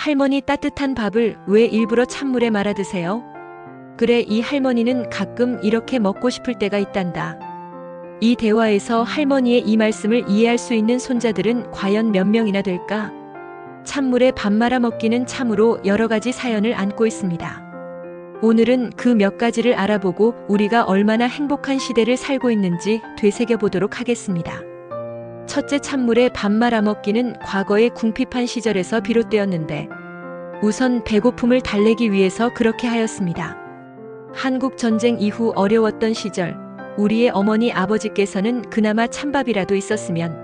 할머니 따뜻한 밥을 왜 일부러 찬물에 말아 드세요? 그래, 이 할머니는 가끔 이렇게 먹고 싶을 때가 있단다. 이 대화에서 할머니의 이 말씀을 이해할 수 있는 손자들은 과연 몇 명이나 될까? 찬물에 밥 말아 먹기는 참으로 여러 가지 사연을 안고 있습니다. 오늘은 그 몇 가지를 알아보고 우리가 얼마나 행복한 시대를 살고 있는지 되새겨 보도록 하겠습니다. 첫째, 찬물에 밥 말아 먹기는 과거의 궁핍한 시절에서 비롯되었는데 우선 배고픔을 달래기 위해서 그렇게 하였습니다. 한국 전쟁 이후 어려웠던 시절, 우리의 어머니 아버지께서는 그나마 찬밥이라도 있었으면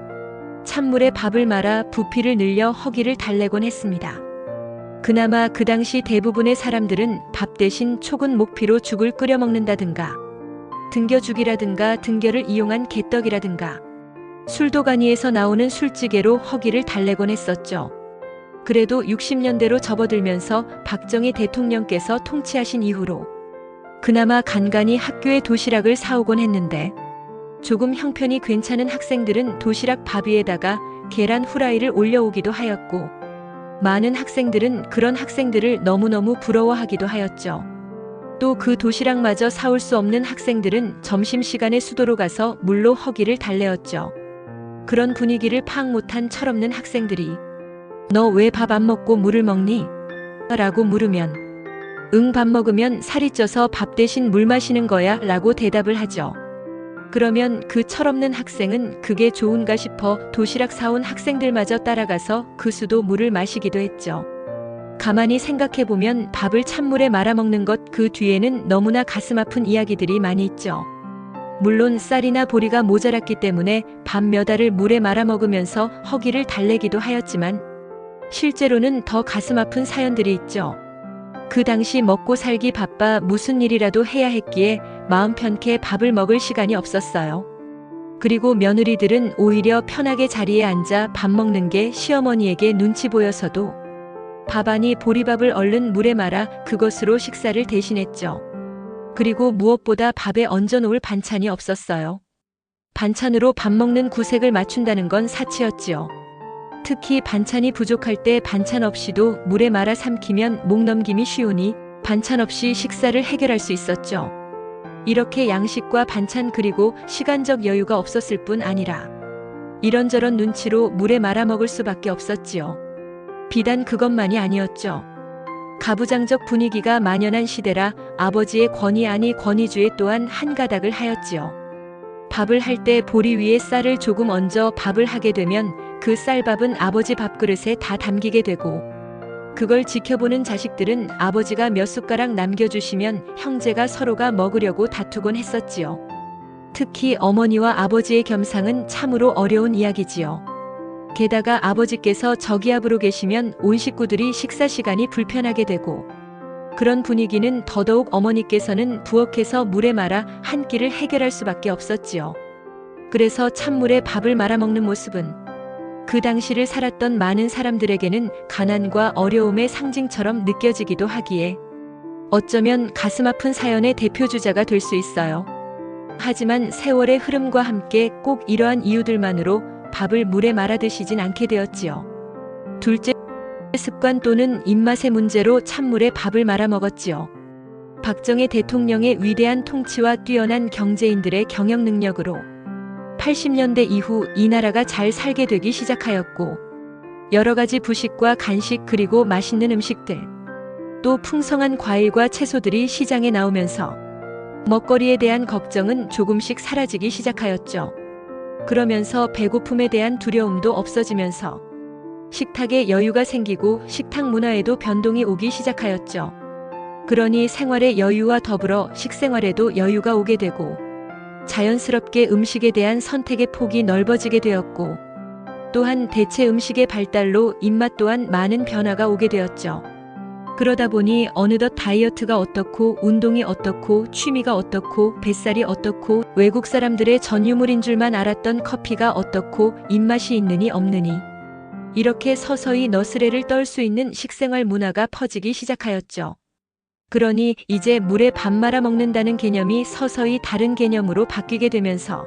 찬물에 밥을 말아 부피를 늘려 허기를 달래곤 했습니다. 그나마 그 당시 대부분의 사람들은 밥 대신 촉은 목피로 죽을 끓여 먹는다든가 등겨죽이라든가 등겨를 이용한 개떡이라든가 술도가니에서 나오는 술찌개로 허기를 달래곤 했었죠. 그래도 60년대로 접어들면서 박정희 대통령께서 통치하신 이후로 그나마 간간히 학교에 도시락을 사오곤 했는데 조금 형편이 괜찮은 학생들은 도시락 밥 위에다가 계란 후라이를 올려오기도 하였고 많은 학생들은 그런 학생들을 너무너무 부러워하기도 하였죠. 또 그 도시락마저 사올 수 없는 학생들은 점심시간에 수도로 가서 물로 허기를 달래었죠. 그런 분위기를 파악 못한 철없는 학생들이 너 왜 밥 안 먹고 물을 먹니? 라고 물으면 응, 밥 먹으면 살이 쪄서 밥 대신 물 마시는 거야 라고 대답을 하죠. 그러면 그 철없는 학생은 그게 좋은가 싶어 도시락 사온 학생들마저 따라가서 그 수도 물을 마시기도 했죠. 가만히 생각해보면 밥을 찬물에 말아먹는 것 그 뒤에는 너무나 가슴 아픈 이야기들이 많이 있죠. 물론 쌀이나 보리가 모자랐기 때문에 밥 몇 알을 물에 말아먹으면서 허기를 달래기도 하였지만 실제로는 더 가슴 아픈 사연들이 있죠. 그 당시 먹고 살기 바빠 무슨 일이라도 해야 했기에 마음 편케 밥을 먹을 시간이 없었어요. 그리고 며느리들은 오히려 편하게 자리에 앉아 밥 먹는 게 시어머니에게 눈치 보여서도 밥 아니 보리밥을 얼른 물에 말아 그것으로 식사를 대신했죠. 그리고 무엇보다 밥에 얹어 놓을 반찬이 없었어요. 반찬으로 밥 먹는 구색을 맞춘다는 건 사치였지요. 특히 반찬이 부족할 때 반찬 없이도 물에 말아 삼키면 목 넘김이 쉬우니 반찬 없이 식사를 해결할 수 있었죠. 이렇게 양식과 반찬 그리고 시간적 여유가 없었을 뿐 아니라 이런저런 눈치로 물에 말아 먹을 수밖에 없었지요. 비단 그것만이 아니었죠. 가부장적 분위기가 만연한 시대라 아버지의 권위 아니 권위주의 또한 한 가닥을 하였지요. 밥을 할 때 보리 위에 쌀을 조금 얹어 밥을 하게 되면 그 쌀밥은 아버지 밥그릇에 다 담기게 되고 그걸 지켜보는 자식들은 아버지가 몇 숟가락 남겨주시면 형제가 서로가 먹으려고 다투곤 했었지요. 특히 어머니와 아버지의 겸상은 참으로 어려운 이야기지요. 게다가 아버지께서 저기압으로 계시면 온 식구들이 식사 시간이 불편하게 되고 그런 분위기는 더더욱 어머니께서는 부엌에서 물에 말아 한 끼를 해결할 수밖에 없었지요. 그래서 찬물에 밥을 말아 먹는 모습은 그 당시를 살았던 많은 사람들에게는 가난과 어려움의 상징처럼 느껴지기도 하기에 어쩌면 가슴 아픈 사연의 대표주자가 될 수 있어요. 하지만 세월의 흐름과 함께 꼭 이러한 이유들만으로 밥을 물에 말아 드시진 않게 되었지요. 둘째, 습관 또는 입맛의 문제로 찬물에 밥을 말아 먹었지요. 박정희 대통령의 위대한 통치와 뛰어난 경제인들의 경영 능력으로 80년대 이후 이 나라가 잘 살게 되기 시작하였고 여러 가지 부식과 간식 그리고 맛있는 음식들 또 풍성한 과일과 채소들이 시장에 나오면서 먹거리에 대한 걱정은 조금씩 사라지기 시작하였죠. 그러면서 배고픔에 대한 두려움도 없어지면서 식탁에 여유가 생기고 식탁 문화에도 변동이 오기 시작하였죠. 그러니 생활의 여유와 더불어 식생활에도 여유가 오게 되고 자연스럽게 음식에 대한 선택의 폭이 넓어지게 되었고 또한 대체 음식의 발달로 입맛 또한 많은 변화가 오게 되었죠. 그러다 보니 어느덧 다이어트가 어떻고 운동이 어떻고 취미가 어떻고 뱃살이 어떻고 외국 사람들의 전유물인 줄만 알았던 커피가 어떻고 입맛이 있느니 없느니 이렇게 서서히 너스레를 떨 수 있는 식생활 문화가 퍼지기 시작하였죠. 그러니 이제 물에 밥 말아 먹는다는 개념이 서서히 다른 개념으로 바뀌게 되면서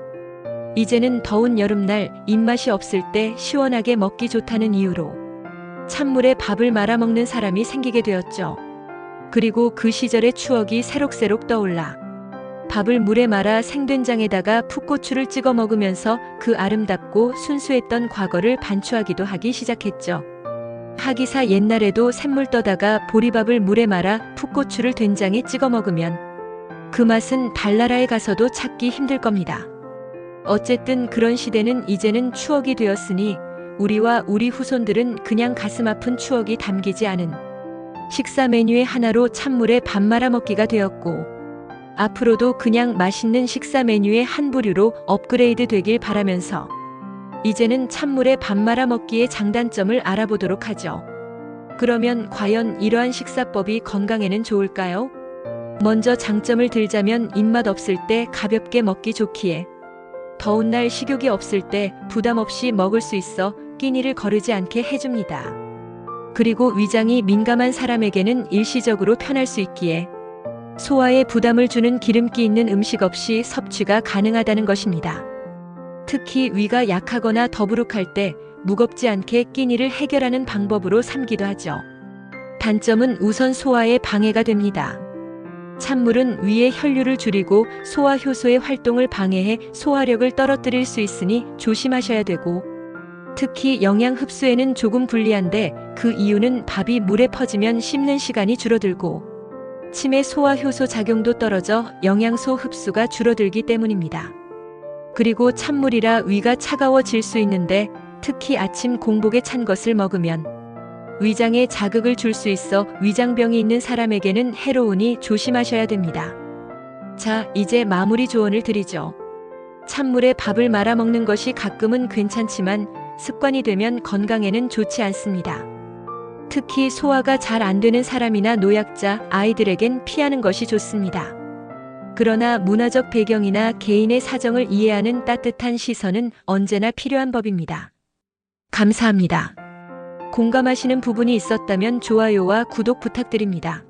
이제는 더운 여름날 입맛이 없을 때 시원하게 먹기 좋다는 이유로 찬물에 밥을 말아 먹는 사람이 생기게 되었죠. 그리고 그 시절의 추억이 새록새록 떠올라 밥을 물에 말아 생된장에다가 풋고추를 찍어 먹으면서 그 아름답고 순수했던 과거를 반추하기도 하기 시작했죠. 하기사 옛날에도 샘물 떠다가 보리밥을 물에 말아 풋고추를 된장에 찍어 먹으면 그 맛은 달나라에 가서도 찾기 힘들 겁니다. 어쨌든 그런 시대는 이제는 추억이 되었으니 우리와 우리 후손들은 그냥 가슴 아픈 추억이 담기지 않은 식사 메뉴의 하나로 찬물에 밥 말아 먹기가 되었고 앞으로도 그냥 맛있는 식사 메뉴의 한 부류로 업그레이드 되길 바라면서 이제는 찬물에 밥 말아 먹기의 장단점을 알아보도록 하죠. 그러면 과연 이러한 식사법이 건강에는 좋을까요? 먼저 장점을 들자면 입맛 없을 때 가볍게 먹기 좋기에 더운 날 식욕이 없을 때 부담 없이 먹을 수 있어 끼니를 거르지 않게 해줍니다. 그리고 위장이 민감한 사람에게는 일시적으로 편할 수 있기에 소화에 부담을 주는 기름기 있는 음식 없이 섭취가 가능하다는 것입니다. 특히 위가 약하거나 더부룩할 때 무겁지 않게 끼니를 해결하는 방법으로 삼기도 하죠. 단점은 우선 소화에 방해가 됩니다. 찬물은 위의 혈류를 줄이고 소화 효소의 활동을 방해해 소화력을 떨어뜨릴 수 있으니 조심하셔야 되고 특히 영양 흡수에는 조금 불리한데 그 이유는 밥이 물에 퍼지면 씹는 시간이 줄어들고 침의 소화 효소 작용도 떨어져 영양소 흡수가 줄어들기 때문입니다. 그리고 찬물이라 위가 차가워질 수 있는데 특히 아침 공복에 찬 것을 먹으면 위장에 자극을 줄 수 있어 위장병이 있는 사람에게는 해로우니 조심하셔야 됩니다. 자, 이제 마무리 조언을 드리죠. 찬물에 밥을 말아 먹는 것이 가끔은 괜찮지만 습관이 되면 건강에는 좋지 않습니다. 특히 소화가 잘 안 되는 사람이나 노약자, 아이들에겐 피하는 것이 좋습니다. 그러나 문화적 배경이나 개인의 사정을 이해하는 따뜻한 시선은 언제나 필요한 법입니다. 감사합니다. 공감하시는 부분이 있었다면 좋아요와 구독 부탁드립니다.